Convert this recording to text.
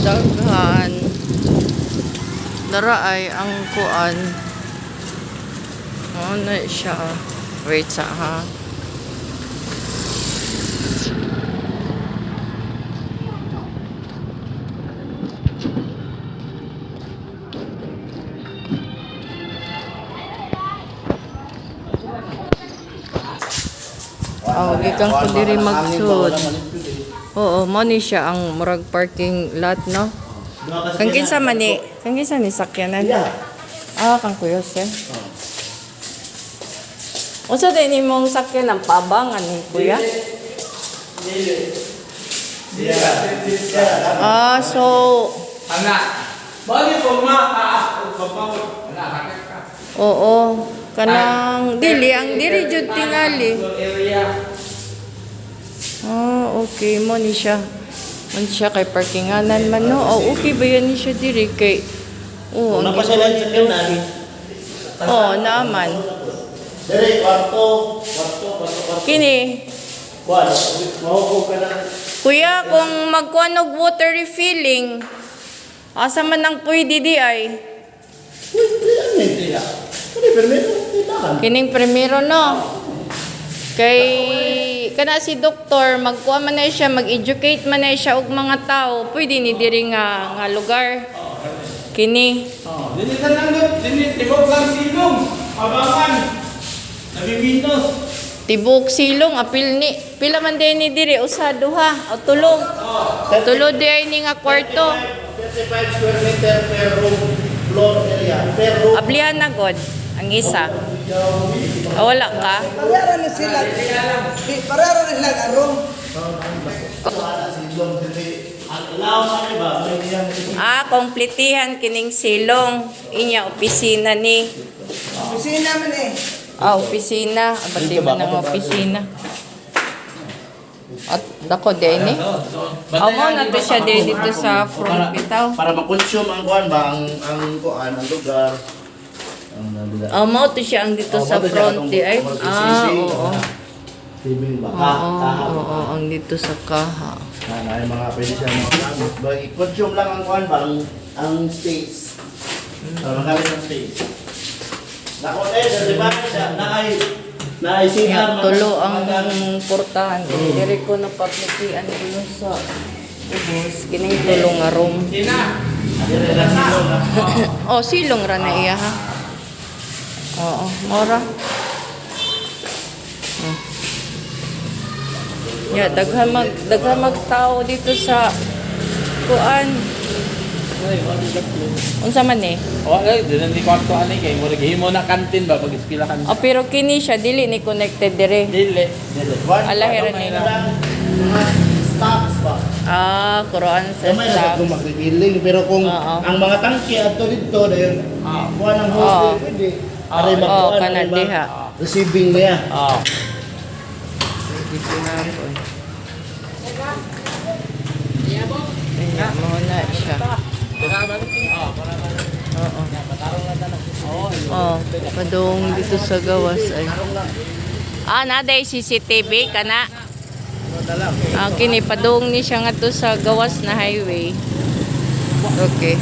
daghan. Dara ay ang kuan. Ano siya? Wait sa ha. Oh, gikan ko diri magsud. Oo, mo ni siya ang murag parking lot, no? Kang kinsa man ni, kang kinsa ni sakyanan? Ah, kang Kuya Jose. Unsa din imong sakyanan pabangan ni Kuya? Ah, so Bagi po ma, oo, kanang dili ang diri jud tingali. Ah, okay mo ni siya. Man siya kay parkinganan man no. Oh, okay ba yan ni siya diri kay oh, ang napasalan sa kanan. oh, naman. Dere kwarto. Kini, Kuan, mahupo ka na. Kuya, kung magkuhan og water refilling, asa man ang pwede di ay? Kining primero no. Kay kana si doktor magkuha man na siya, mag-educate man na siya og mga tao, pwede ni diri nga lugar. Kini. Dili ka nang dili tibok lang silong. Abangan. Nabibinos. Tibok silong apil ni pila man din ni diri usa duha o tulo. Tulo di ay ni nga kwarto. 35 square meter per room floor area. Per room. Ablihan na god ang isa. Wala ka? Parehara na sila. Parehara na sila ang room. Ah, kompletihan kining silong. Inya opisina ni. Opisina man eh. Ah, opisina. Abati man ang opisina. At dako din ni. Amo na to siya dito sa front bitaw. Para ma-consume ang kuan ba ang kuan ang lugar. Amo to siya ang dito sa front di ay. Ah, oo. Tibing ba? Oo, ang dito sa kaha. Na yung mga pwede siya magamit. I-consume lang ang kuan ba ang space. Para magamit ang space. Nako di ba siya naay Kaya tulo ang portahan. Diri ko na paplitian dito sa ubos. Kining tulo nga room. Oh, silong ra na iya ha. Oo, mora. Ya, daghan mag tao dito sa kuan. Unsa man eh? Wala, dinan di kwarto ani kay mo himo na kantin ba pag ispilahan. Oh, pero kini siya dili ni connected dire. Dili. Alahiran nila. Mga stocks ba? Ah, kuroan sa May staff. kung magbibiling pero kung Oo. ang mga tangke adto dito dayon kuan ang Oo. host pwede. Aray Oo, magkuan kana aray diha. receiving niya. Ah. Dito na po. Ayan, muna siya. Oo. Oh, padung dito sa gawas ay. Ah, naday CCTV kana. Ah, kini padung ni siya nga to sa gawas na highway. Okay.